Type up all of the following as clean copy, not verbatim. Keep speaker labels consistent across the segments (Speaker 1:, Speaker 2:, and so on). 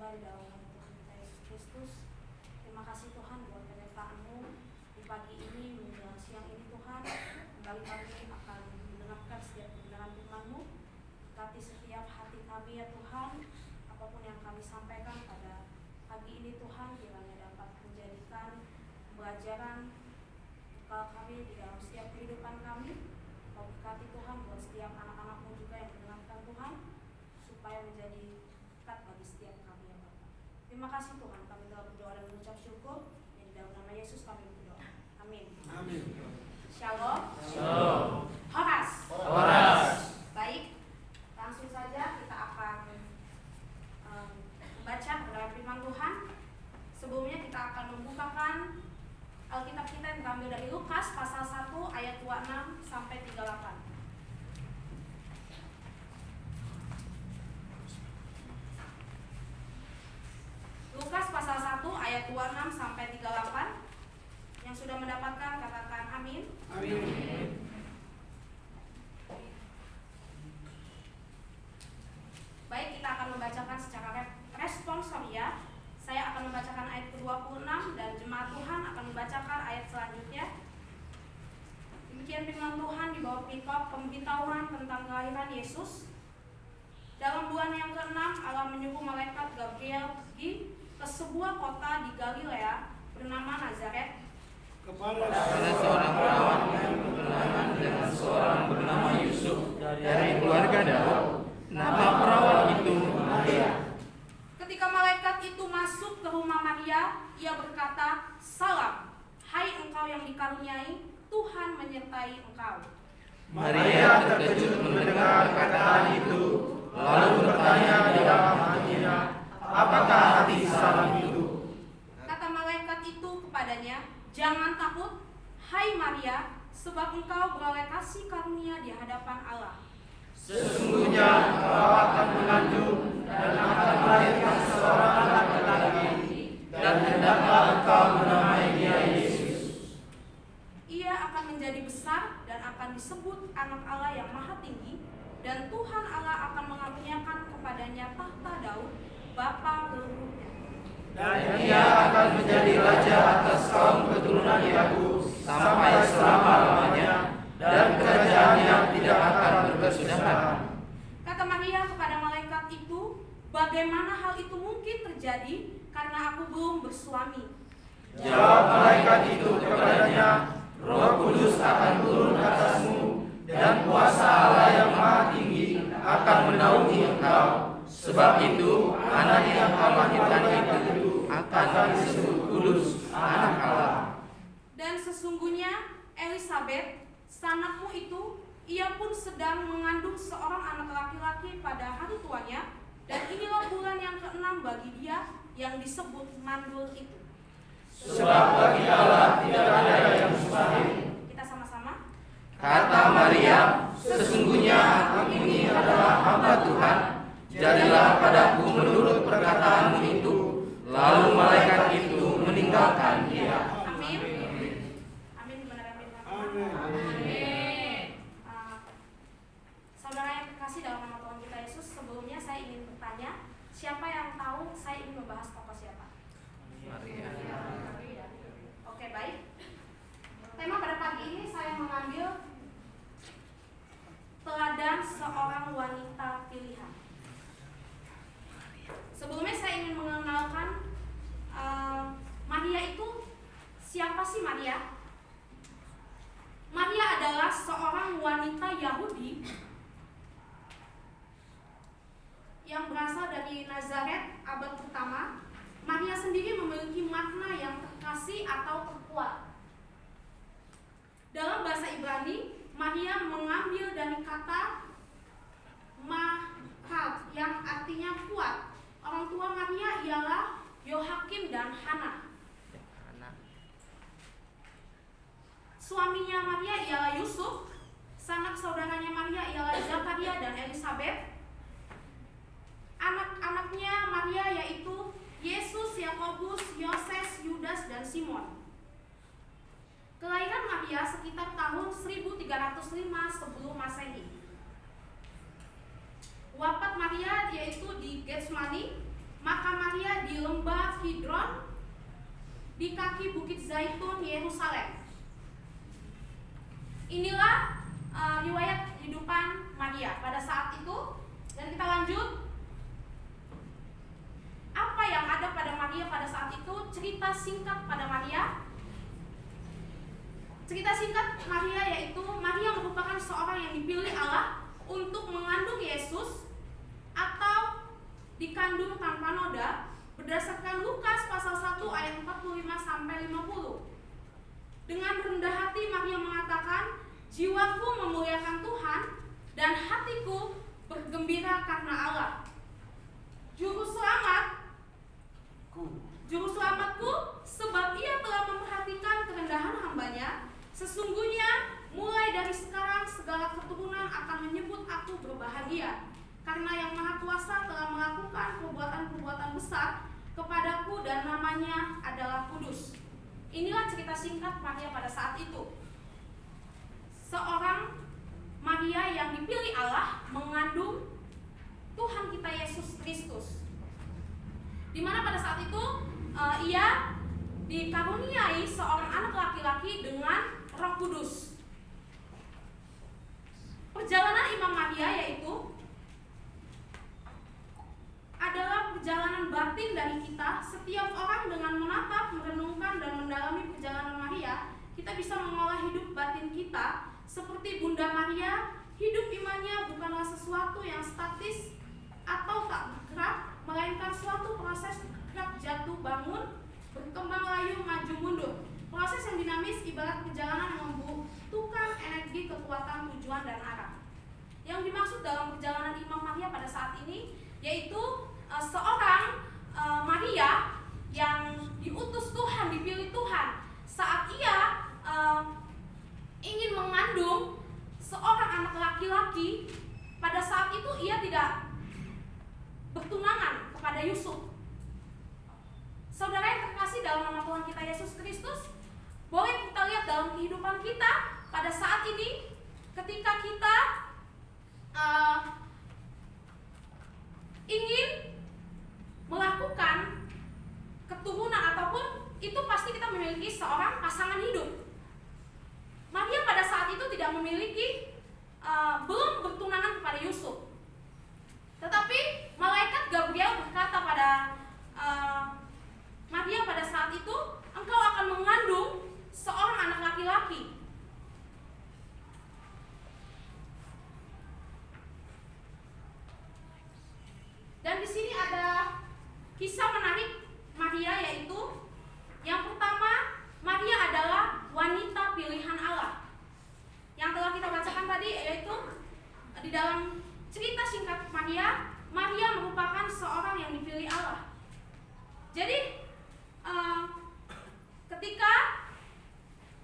Speaker 1: kembali dalam nama Tuhan kita Yesus Kristus. Terima kasih Tuhan buat penyertaan-Mu di pagi ini, menjelang siang ini Tuhan. Kembali kami akan mendengarkan setiap kebenaran Firman-Mu. Berkati setiap hati kami ya Tuhan, apapun yang kami sampaikan pada pagi ini Tuhan, kiranya dapat menjadikan pembelajaran bekal kami di dalam setiap kehidupan kami. Kau berkati Tuhan buat setiap anak-anak-Mu juga yang mendengarkan Tuhan, supaya menjadi dekat bagi setiap kami ya Bapak. Terima kasih Tuhan, kami telah berdoa dan mengucap syukur. Di dalam nama Yesus kami berdoa. Amin.
Speaker 2: Amin.
Speaker 1: Shalom.
Speaker 2: Shalom.
Speaker 1: Horas.
Speaker 2: Horas.
Speaker 1: Baik, langsung saja kita akan membaca kebenaran firman Tuhan. Sebelumnya kita akan membukakan Alkitab kita yang terambil dari Lukas pasal 1 ayat 26 sampai 38. Lukas pasal 1 ayat 26 sampai 38. Yang sudah mendapatkan katakan amin.
Speaker 2: Amin.
Speaker 1: Baik, kita akan membacakan secara responsoria. Saya akan membacakan ayat ke-26 dan jemaat Tuhan akan membacakan ayat selanjutnya. Demikian firman Tuhan di bawah pemberitahuan tentang kelahiran Yesus. Dalam bulan yang ke-6 Allah menyuruh malaikat Gabriel pergi ke sebuah kota di Galilea bernama Nazaret
Speaker 2: Kepada seorang perawan yang berkenalan dengan seorang bernama Yusuf dari keluarga Daud. Nama perawan itu Maria.
Speaker 1: Ketika malaikat itu masuk ke rumah Maria, ia berkata, "Salam, hai engkau yang dikaruniai, Tuhan menyertai engkau."
Speaker 2: Maria terkejut mendengar kataan itu, lalu bertanya di dalam hatinya, apakah arti salam itu?
Speaker 1: Kata malaikat itu kepadanya, "Jangan takut, hai Maria, sebab engkau beroleh kasih karunia di hadapan Allah.
Speaker 2: Sesungguhnya engkau akan mengandung dan akan melahirkan seorang anak laki-laki, dan hendaklah engkau menamai dia Yesus.
Speaker 1: Ia akan menjadi besar dan akan disebut anak Allah yang maha tinggi, dan Tuhan Allah akan mengaruniakan kepadanya tahta Daud, bapa leluhurnya.
Speaker 2: Dan ia akan menjadi raja atas kaum keturunan Yakub sampai selama-lamanya, dan kerajaannya tidak akan berkesudahan."
Speaker 1: Kata Maria kepada malaikat itu, "Bagaimana hal itu mungkin terjadi, karena aku belum bersuami?"
Speaker 2: Jawab malaikat itu kepadanya, "Roh Kudus akan turun atasmu, dan kuasa Allah yang Maha Tinggi akan menaungi engkau. Sebab itu, anak yang kau lahirkan itu akan disebut kudus, anak Allah.
Speaker 1: Dan sesungguhnya Elisabet, sanakmu itu, ia pun sedang mengandung seorang anak laki-laki pada hari tuanya, dan inilah bulan yang ke-6 bagi dia yang disebut mandul itu."
Speaker 2: Sebab bagi Allah tidak ada yang mustahil."
Speaker 1: Kita sama-sama.
Speaker 2: Kata Maria, "Sesungguhnya aku ini adalah hamba Tuhan. Jadilah padaku menurut perkataanmu itu." Lalu malaikat itu meninggalkan dia.
Speaker 1: Amin. Amin. Benar firman Tuhan. Amin. Saudara yang terkasih dalam nama Tuhan kita Yesus, sebelumnya saya ingin bertanya, siapa yang tahu saya ingin membahas tokoh siapa?
Speaker 2: Maria.
Speaker 1: Oke, baik. Tema pada pagi ini saya mengambil teladan seorang wanita pilihan. Sebelumnya saya ingin mengenalkan Maria itu siapa sih Maria? Maria adalah seorang wanita Yahudi yang berasal dari Nazaret abad pertama. Maria sendiri memiliki makna yang terkasih atau terkuat. Dalam bahasa Ibrani, Maria mengambil dari kata Mahat yang artinya kuat. Orang tua Maria ialah Yohakim dan Hana. Suaminya Maria ialah Yusuf. Sanak saudaranya Maria ialah Zakaria dan Elisabet. Anak-anaknya Maria yaitu Yesus, Yakobus, Yoses, Yudas, dan Simon. Kelahiran Maria sekitar tahun 1305 sebelum Masehi. Wafat Maria yaitu di Getsemani maka Maria di lembah Kidron di kaki Bukit Zaitun Yerusalem. Inilah riwayat kehidupan Maria pada saat itu. Dan kita lanjut. Apa yang ada pada Maria pada saat itu? Cerita singkat pada Maria. Cerita singkat Maria yaitu Maria merupakan seorang yang dipilih Allah untuk mengandung Yesus atau dikandung tanpa noda berdasarkan Lukas pasal 1 ayat 45 sampai 50. Dengan rendah hati Maria mengatakan, "Jiwaku memuliakan Tuhan dan hatiku bergembira karena Allah. Juru selamatku, sebab ia telah memperhatikan kerendahan hambanya. Sesungguhnya mulai dari sekarang segala keturunan akan menyebut aku berbahagia, karena yang Maha Kuasa telah melakukan perbuatan-perbuatan besar kepadaku dan namanya adalah kudus." Inilah cerita singkat Maria pada saat itu. Seorang Maria yang dipilih Allah mengandung Tuhan kita Yesus Kristus, di mana pada saat itu ia dikaruniai seorang anak laki-laki dengan Roh Kudus. Perjalanan Imam Maria yaitu adalah perjalanan batin dari kita. Setiap orang dengan menatap, merenungkan, dan mendalami perjalanan Maria, kita bisa mengolah hidup batin kita. Seperti Bunda Maria, hidup imannya bukanlah sesuatu yang statis atau tak bergerak, melainkan suatu proses bergerak, jatuh, bangun, berkembang layu, maju, mundur. Proses yang dinamis ibarat perjalanan yang membutuhkan energi, kekuatan, tujuan, dan arah. Yang dimaksud dalam perjalanan Imam Maria pada saat ini yaitu seorang Maria yang diutus Tuhan, dipilih Tuhan. Saat ia ingin mengandung seorang anak laki-laki, pada saat itu ia tidak bertunangan kepada Yusuf. Saudara yang terkasih dalam nama Tuhan kita Yesus Kristus, boleh kita lihat dalam kehidupan kita pada saat ini, ketika kita ingin melakukan keturunan ataupun itu pasti kita memiliki seorang pasangan hidup. Maria pada saat itu tidak memiliki, belum bertunangan kepada Yusuf. Tetapi malaikat Gabriel berkata pada Maria pada saat itu, "Engkau akan mengandung seorang anak laki-laki." Dan di sini ada kisah menarik Maria, yaitu yang pertama, Maria adalah wanita pilihan Allah. Yang telah kita bacakan tadi yaitu di dalam cerita singkat Maria, Maria merupakan seorang yang dipilih Allah. Jadi ketika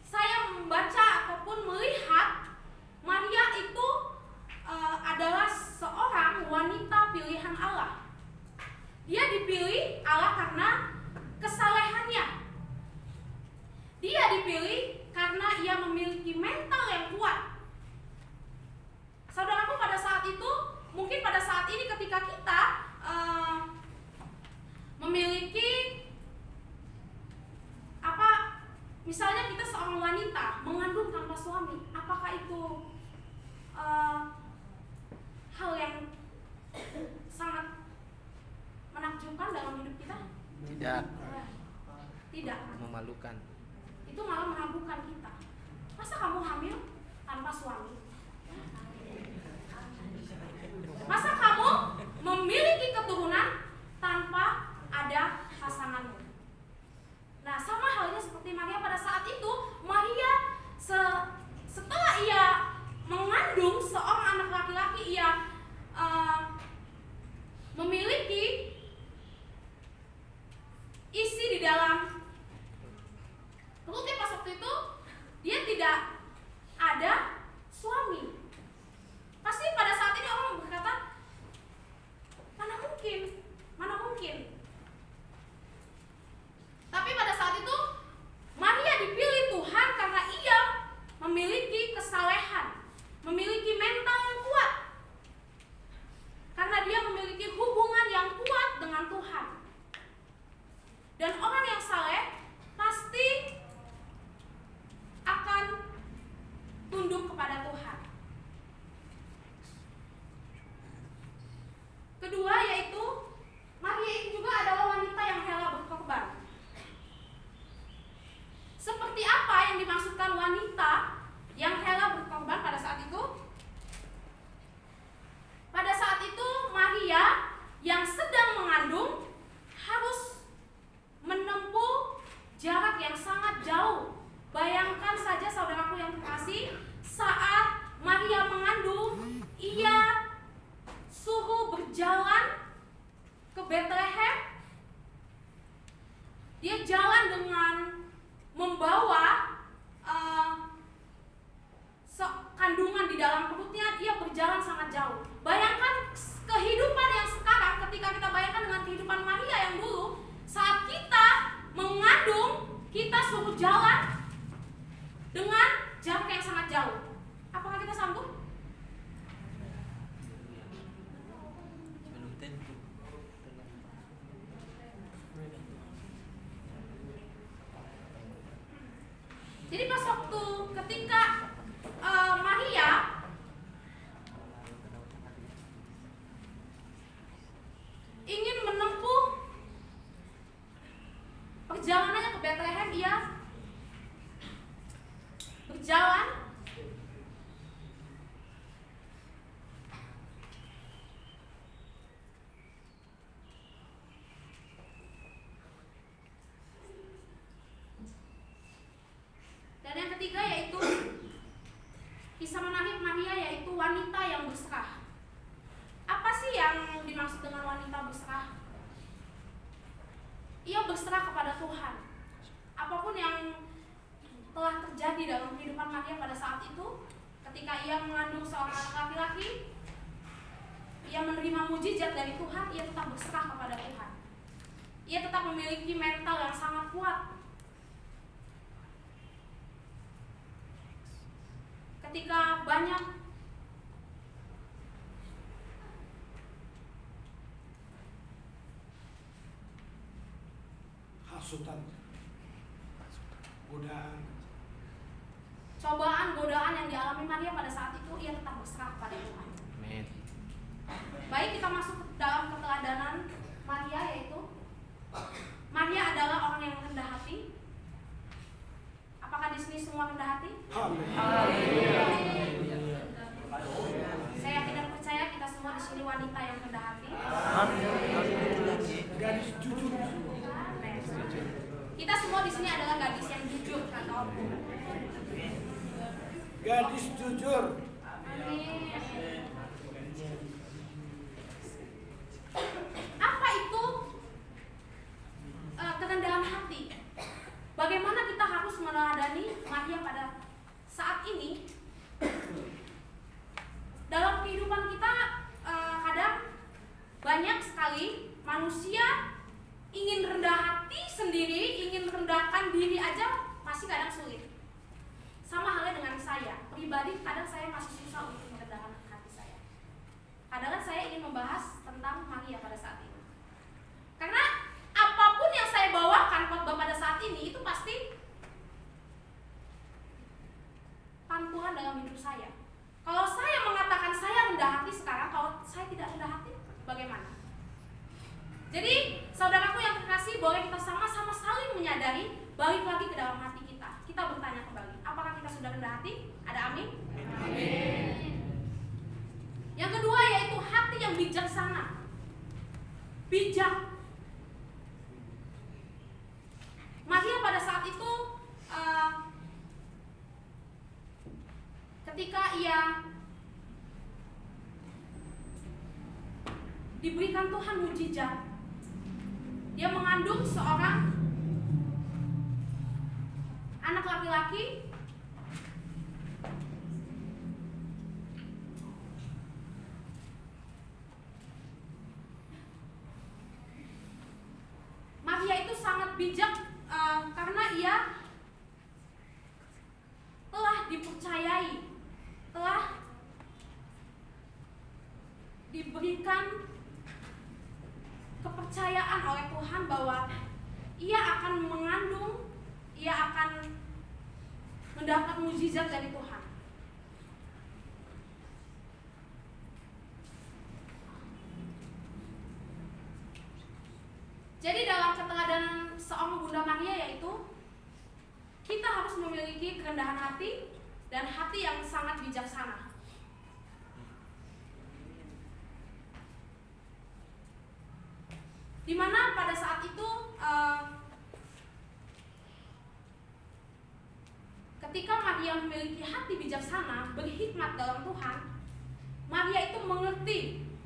Speaker 1: saya membaca ataupun melihat Maria itu adalah seorang wanita pilihan Allah. Dia dipilih Allah karena kesalehannya. Dia dipilih karena ia memiliki mental yang kuat. Saudaraku, pada saat itu, mungkin pada saat ini ketika kita memiliki misalnya kita seorang wanita mengandung tanpa suami, apakah itu hal yang sangat menakjubkan dalam hidup kita? Tidak.
Speaker 3: Memalukan.
Speaker 1: Itu malah meragukan kita. Masa kamu hamil tanpa suami? Masa kamu memiliki keturunan tanpa ada pasanganmu? Nah, sama halnya seperti Maria pada saat itu. Maria setelah ia mengandung seorang anak laki-laki, ia memiliki isi di dalam perutnya pas waktu itu ketika Maria ingin menempuh perjalanannya ke Bethlehem, ia berjalan dan yang ketiga yaitu kisah menarik Maria, yaitu wanita yang berserah. Apa sih yang dimaksud dengan wanita berserah? Ia berserah kepada Tuhan. Apapun yang telah terjadi dalam kehidupan Maria pada saat itu, ketika ia mengandung seorang anak laki-laki, ia menerima mujizat dari Tuhan, ia tetap berserah kepada Tuhan. Ia tetap memiliki mental yang sangat kuat. Ketika banyak
Speaker 3: hasutan, godaan,
Speaker 1: cobaan-godaan yang dialami Maria pada saat itu, ia tetap berserah kepada Tuhan.
Speaker 2: Amin.
Speaker 1: Baik, kita masuk ke dalam keteladanan Maria, yaitu Maria adalah orang yang rendah hati. Apakah di sini semua rendah hati? Saya tidak percaya kita semua di sini wanita yang rendah hati.
Speaker 3: gadis jujur.
Speaker 1: Kita semua di sini adalah gadis yang jujur, kata Om.
Speaker 3: Gadis jujur.
Speaker 1: Amin. Apa itu kerendahan hati? Bagaimana kita harus meneladani Maria pada saat ini? Dalam kehidupan kita kadang banyak sekali manusia ingin rendah hati sendiri, ingin merendahkan diri aja masih kadang sulit. Sama halnya dengan saya pribadi, kadang saya masih susah untuk merendahkan hati saya. Kadang saya ingin membahas tentang Maria pada saat ini, karena apapun yang saya bawakan khotbah pada saat ini itu pasti pantulan dalam hidup saya. Kalau saya mengatakan saya rendah hati sekarang, kalau saya tidak rendah hati, bagaimana? Jadi, saudaraku yang terkasih, boleh kita sama-sama saling menyadari, balik lagi ke dalam hati kita. Kita bertanya kembali, apakah kita sudah rendah hati? Ada amin? Amin. Yang kedua yaitu hati yang bijaksana. Bijak. Maria pada saat itu ketika ia diberikan Tuhan mujizat, dia mengandung seorang anak laki-laki. Maria itu sangat bijak karena ia telah dipercayai, telah diberikan kepercayaan oleh Tuhan bahwa ia akan mengandung, ia akan mendapat mujizat dari Tuhan. Jadi dalam keteladanan seorang Bunda Maria yaitu kita harus memiliki kerendahan hati dan hati yang sangat bijaksana. Dimana pada saat itu ketika Maria memiliki hati bijaksana, berhikmat dalam Tuhan, Maria itu mengerti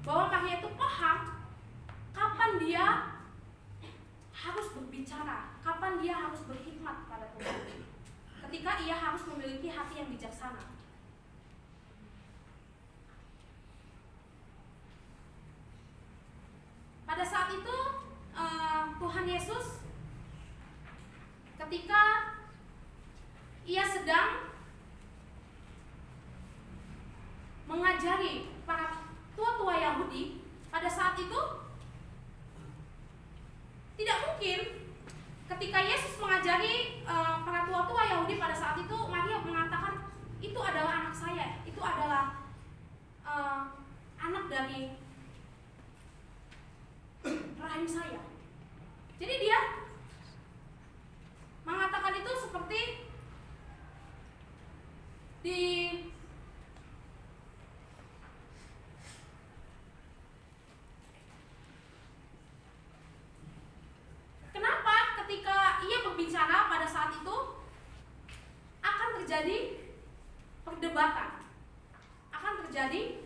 Speaker 1: bahwa Maria itu paham kapan dia harus berbicara, kapan dia harus berhikmat pada Tuhan. Ketika ia harus memiliki hati yang bijaksana. Pada saat itu Tuhan Yesus ketika ia sedang mengajari para tua-tua Yahudi, pada saat itu tidak mungkin ketika Yesus mengajari para tua-tua Yahudi pada saat itu Maria mengatakan itu adalah anak saya, itu adalah anak dari rahim saya. Jadi dia mengatakan itu seperti di kenapa ketika ia berbicara pada saat itu akan terjadi perdebatan, akan terjadi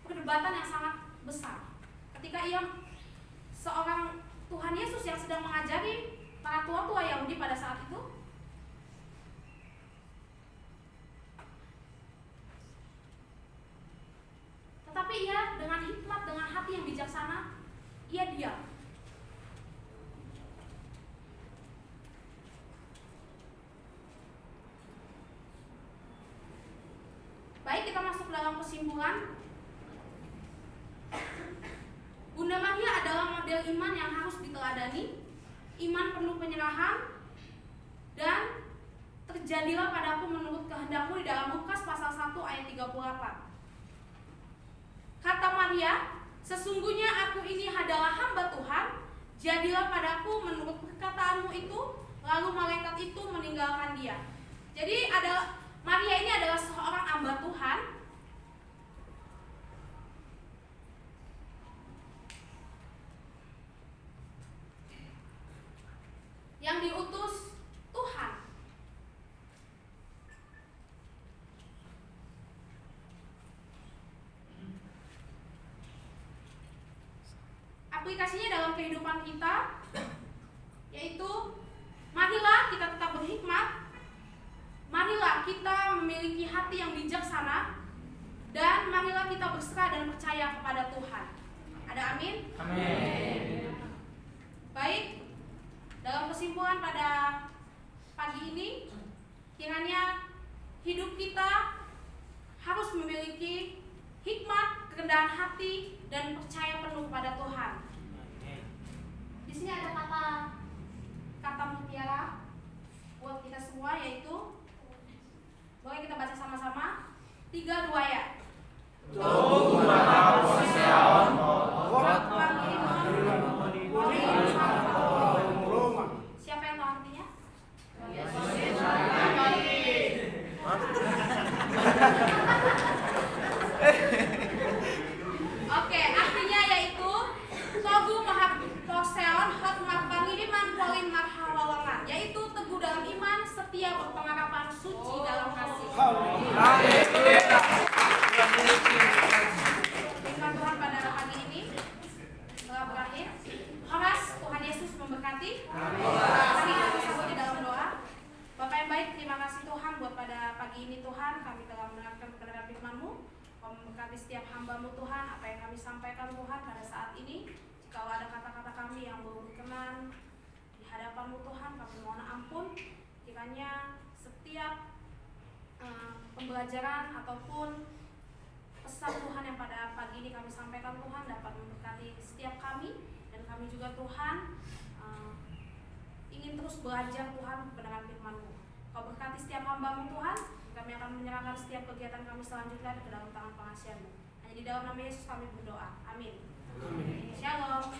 Speaker 1: perdebatan yang sangat besar ketika ia seorang Tuhan Yesus yang sedang mengajari para tua-tua Yahudi pada saat itu. Tetapi ia dengan hikmat, dengan hati yang bijaksana, ia diam. Baik, kita masuk dalam kesimpulan. Bunda Maria adalah model iman yang harus diteladani, iman penuh penyerahan, dan terjadilah padaku menurut kehendakmu di dalam Lukas pasal 1 ayat 38. Kata Maria, sesungguhnya aku ini adalah hamba Tuhan, jadilah padaku menurut perkataanmu itu, lalu malaikat itu meninggalkan dia. Jadi Maria ini adalah seorang hamba Tuhan yang diutus Tuhan. Aplikasinya dalam kehidupan kita yaitu marilah kita tetap berhikmat, marilah kita memiliki hati yang bijaksana, dan marilah kita berserah dan percaya kepada Tuhan. Ada amin?
Speaker 2: Amin.
Speaker 1: Baik, dalam kesimpulan pada pagi ini, kiranya hidup kita harus memiliki hikmat, kerendahan hati, dan percaya penuh kepada Tuhan. Di sini ada kata mutiara buat kita semua, yaitu boleh kita baca sama-sama 3, 2 ya. Siapa yang tahu artinya? Oke, artinya yaitu Togu Mahaposeon Hot Marpangiriman Polin Marhawalangan, yaitu teguh dalam iman, setia berpengharapan, suci dalam kasih. Firman Tuhan pada pagi ini telah berakhir. Horas, Tuhan Yesus memberkati. Mari kita bersatu di dalam doa. Bapak yang baik, terima kasih Tuhan buat pada pagi ini Tuhan, kami telah mendengarkan kebenaran firman-Mu. Kau memberkati setiap hamba-Mu Tuhan, apa yang kami sampaikan Tuhan pada saat ini. Jika ada kata-kata kami yang berkenan di hadapan-Mu Tuhan, kami mohon ampun. Kiranya setiap pembelajaran ataupun pesan Tuhan yang pada pagi ini kami sampaikan Tuhan dapat memberkati setiap kami, dan kami juga Tuhan ingin terus belajar Tuhan kebenaran firman-Mu. Kau berkati setiap hamba-Mu Tuhan, kami akan menyerahkan setiap kegiatan kami selanjutnya ke dalam tangan pengasihan-Mu. Hanya di dalam nama Yesus kami berdoa. Amin. Shalom.